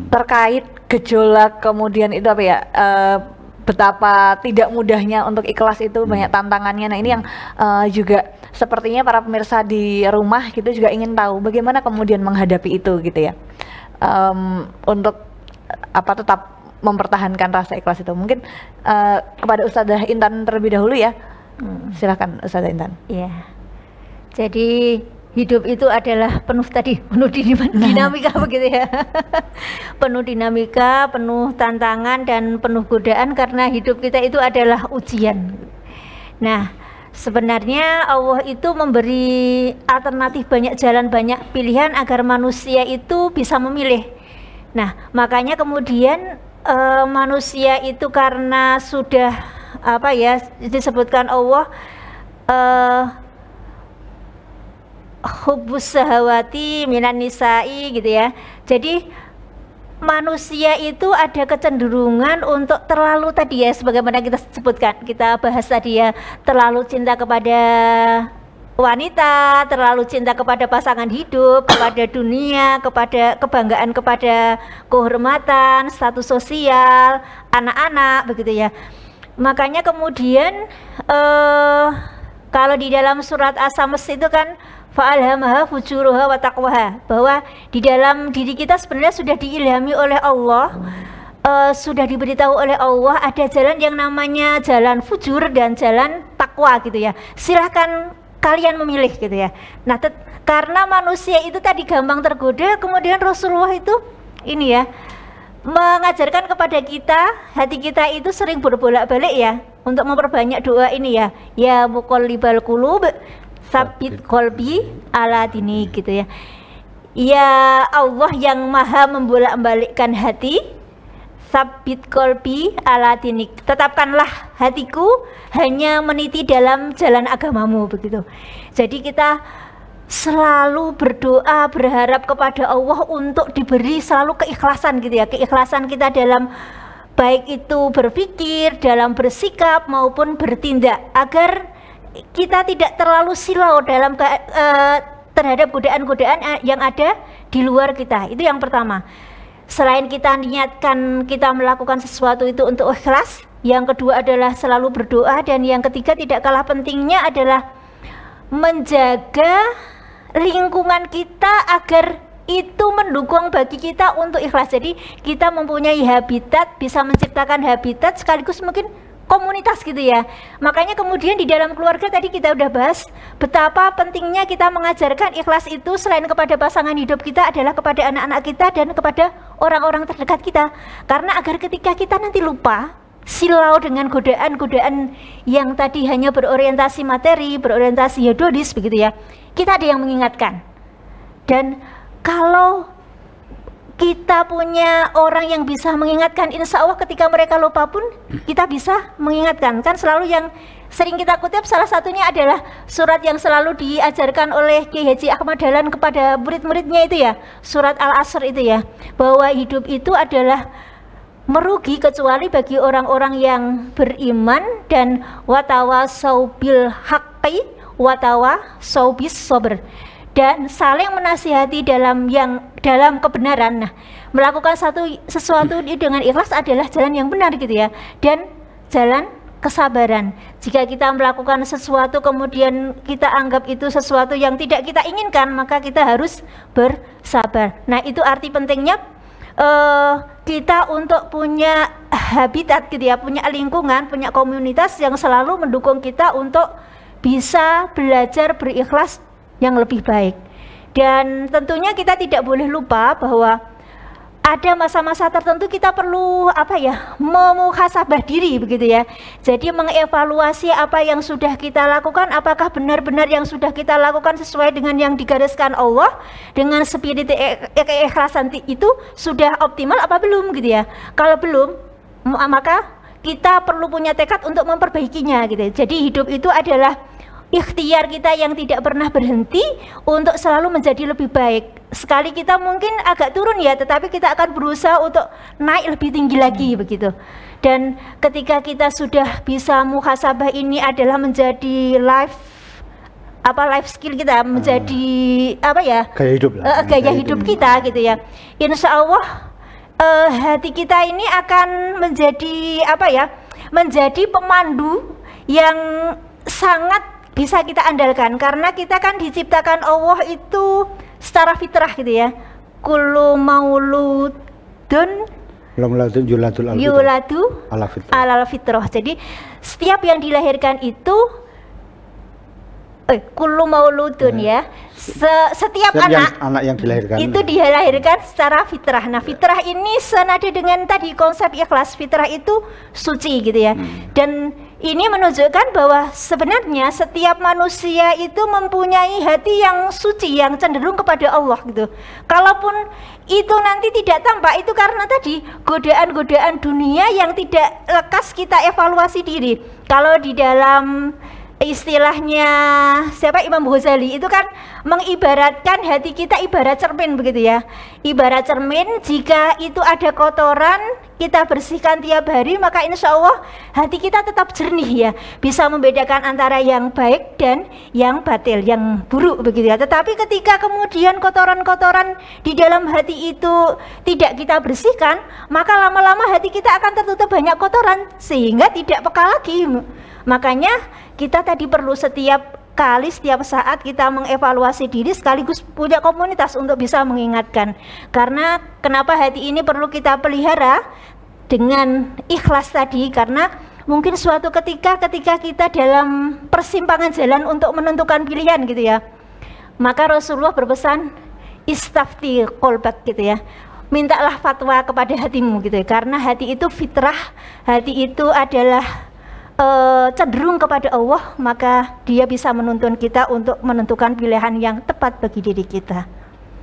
terkait gejolak kemudian itu apa ya, betapa tidak mudahnya untuk ikhlas itu, banyak tantangannya. Nah ini yang juga sepertinya para pemirsa di rumah gitu juga ingin tahu bagaimana kemudian menghadapi itu gitu ya, untuk apa tetap mempertahankan rasa ikhlas itu. Mungkin kepada Ustadzah Intan terlebih dahulu ya. Silakan Ustadzah Intan. Iya. Jadi hidup itu adalah penuh dinamika begitu ya. Penuh dinamika, penuh tantangan dan penuh godaan, karena hidup kita itu adalah ujian. Nah, sebenarnya Allah itu memberi alternatif, banyak jalan, banyak pilihan agar manusia itu bisa memilih. Nah, makanya kemudian manusia itu karena sudah apa ya disebutkan Allah, hubbus sahawati minan nisa'i gitu ya. Jadi manusia itu ada kecenderungan untuk terlalu tadi ya, sebagaimana kita sebutkan, kita bahas tadi ya, terlalu cinta kepada wanita, terlalu cinta kepada pasangan hidup, kepada dunia, kepada kebanggaan, kepada kehormatan, status sosial, anak-anak begitu ya. Makanya kemudian kalau di dalam surat As-Sams itu kan fa'alhamaha fujuruha wa taqwaha, bahwa di dalam diri kita sebenarnya sudah diilhami oleh Allah, sudah diberitahu oleh Allah ada jalan yang namanya jalan fujur dan jalan takwa gitu ya. Silahkan kalian memilih gitu ya. Nah karena manusia itu tadi gampang tergoda, kemudian Rasulullah itu ini ya mengajarkan kepada kita, hati kita itu sering berbolak-balik ya, untuk memperbanyak doa ini ya, ya muqallibal qulub sabit kolbi ala dini gitu ya. Ya Allah yang maha membolak-balikkan hati, sabit kolbi ala dini, tetapkanlah hatiku hanya meniti dalam jalan agamamu begitu. Jadi kita selalu berdoa, berharap kepada Allah untuk diberi selalu keikhlasan gitu ya, keikhlasan kita dalam baik itu berpikir, dalam bersikap maupun bertindak, agar kita tidak terlalu silau dalam terhadap godaan-godaan yang ada di luar kita. Itu yang pertama. Selain kita niatkan kita melakukan sesuatu itu untuk ikhlas, yang kedua adalah selalu berdoa, dan yang ketiga tidak kalah pentingnya adalah menjaga lingkungan kita agar itu mendukung bagi kita untuk ikhlas. Jadi kita mempunyai habitat, bisa menciptakan habitat sekaligus mungkin komunitas gitu ya. Makanya kemudian di dalam keluarga tadi kita udah bahas betapa pentingnya kita mengajarkan ikhlas itu selain kepada pasangan hidup kita adalah kepada anak-anak kita dan kepada orang-orang terdekat kita. Karena agar ketika kita nanti lupa, silau dengan godaan-godaan yang tadi hanya berorientasi materi, berorientasi hedonis begitu ya, kita ada yang mengingatkan. Dan kalau kita punya orang yang bisa mengingatkan, insya Allah ketika mereka lupa pun kita bisa mengingatkan. Kan selalu yang sering kita kutip salah satunya adalah surat yang selalu diajarkan oleh Kiai Haji Ahmad Dahlan kepada murid-muridnya itu ya, surat Al-Asr itu ya, bahwa hidup itu adalah merugi kecuali bagi orang-orang yang beriman dan watawasau bil haqqi watawasau bis sabr, dan saling menasihati dalam kebenaran. Nah, melakukan sesuatu dengan ikhlas adalah jalan yang benar gitu ya, dan jalan kesabaran. Jika kita melakukan sesuatu kemudian kita anggap itu sesuatu yang tidak kita inginkan, maka kita harus bersabar. Nah, itu arti pentingnya kita untuk punya habitat gitu ya, punya lingkungan, punya komunitas yang selalu mendukung kita untuk bisa belajar berikhlas yang lebih baik. Dan tentunya kita tidak boleh lupa bahwa ada masa-masa tertentu kita perlu memuhasabah diri begitu ya. Jadi mengevaluasi apa yang sudah kita lakukan, apakah benar-benar yang sudah kita lakukan sesuai dengan yang digariskan Allah, dengan spirit keikhlasan itu sudah optimal apa belum gitu ya. Kalau belum, maka kita perlu punya tekad untuk memperbaikinya gitu. Jadi hidup itu adalah ikhtiar kita yang tidak pernah berhenti untuk selalu menjadi lebih baik. Sekali kita mungkin agak turun ya, tetapi kita akan berusaha untuk naik lebih tinggi lagi begitu. Dan ketika kita sudah bisa muhasabah, ini adalah menjadi life skill kita, menjadi gaya hidup lah, gaya hidup kita gitu ya. Insya Allah hati kita ini akan menjadi apa ya? Menjadi pemandu yang sangat bisa kita andalkan, karena kita kan diciptakan Allah itu secara fitrah gitu ya. Kullu mauludun yuladu alal fitrah. Jadi setiap yang dilahirkan itu kullu mauludun ya. Setiap anak yang dilahirkan itu dilahirkan secara fitrah. Nah, fitrah ini senada dengan tadi konsep ikhlas. Fitrah itu suci gitu ya. Dan ini menunjukkan bahwa sebenarnya setiap manusia itu mempunyai hati yang suci, yang cenderung kepada Allah gitu. Kalaupun itu nanti tidak tampak, itu karena tadi godaan-godaan dunia yang tidak lekas kita evaluasi diri. Kalau di dalam istilahnya siapa, Imam Ghazali itu kan mengibaratkan hati kita ibarat cermin begitu ya. Ibarat cermin, jika itu ada kotoran kita bersihkan tiap hari, maka insya Allah hati kita tetap jernih ya, bisa membedakan antara yang baik dan yang batil, yang buruk begitu ya. Tetapi ketika kemudian kotoran-kotoran di dalam hati itu tidak kita bersihkan, maka lama-lama hati kita akan tertutup banyak kotoran sehingga tidak peka lagi. Makanya kita tadi perlu setiap kali, setiap saat kita mengevaluasi diri, sekaligus punya komunitas untuk bisa mengingatkan. Karena kenapa hati ini perlu kita pelihara dengan ikhlas tadi, karena mungkin suatu ketika kita dalam persimpangan jalan untuk menentukan pilihan gitu ya, maka Rasulullah berpesan istafti qalbak gitu ya, mintalah fatwa kepada hatimu gitu ya, karena hati itu fitrah, hati itu adalah cenderung kepada Allah, maka dia bisa menuntun kita untuk menentukan pilihan yang tepat bagi diri kita.